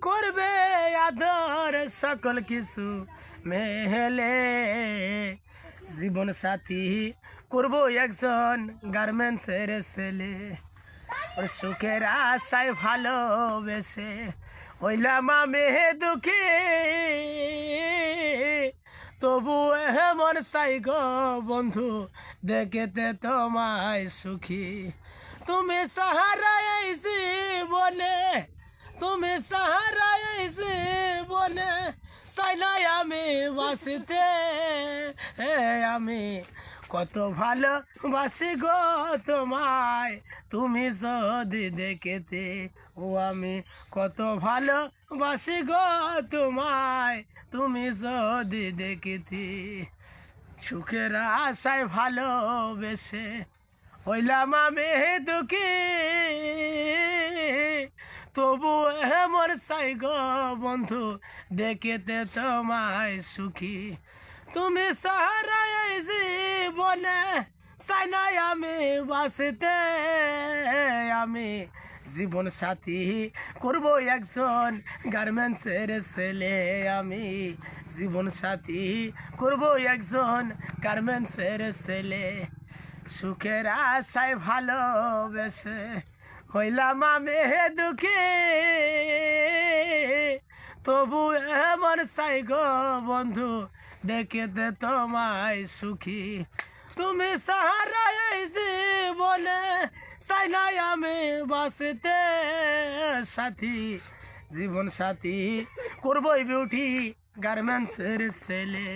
করবে আদর সকল কিছু মেলে, জীবন সাথী করব একজন গার্মেন্টসের ছেলে। ওর সুখের আশায় ভালোবেসে হইলাম আমি দুঃখী, তবু এমন চাই গো বন্ধু দেখেতে তোমায় সুখী। তুমি সাহারা এই জীবনে, তুমি সাহারা এই জীবনে, চাই নাই আমি বাঁচতে। আমি কত ভালোবাসি গো তোমায় তুমি যদি দেখতে, ও আমি কত ভালোবাসি গো তোমায় তুমি যদি দেখতে। সুখের আশায় ভালোবেসে হইলাম আমি দুঃখী, তবু এমন চাই গো বন্ধু দেখতে তোমায় সুখী। তুমি সাহারা এই জীবনে, চাই নাই আমি বাঁচতে। আমি জীবন সাথী করব একজন গার্মেন্টসের ছেলে, আমি জীবন সাথী করব একজন গার্মেন্টসের ছেলে। সুখের আশায় ভালোবেসে হইলাম আমি দুঃখী, তবু এমন চাই গো বন্ধু দেখতে তোমায় সুখী। তুমি সাহারা এই জীবনে, চাই নাই আমি বাঁচতে। সাথী জীবন সাথী করবই বিউটি গার্মেন্টসের ছেলে।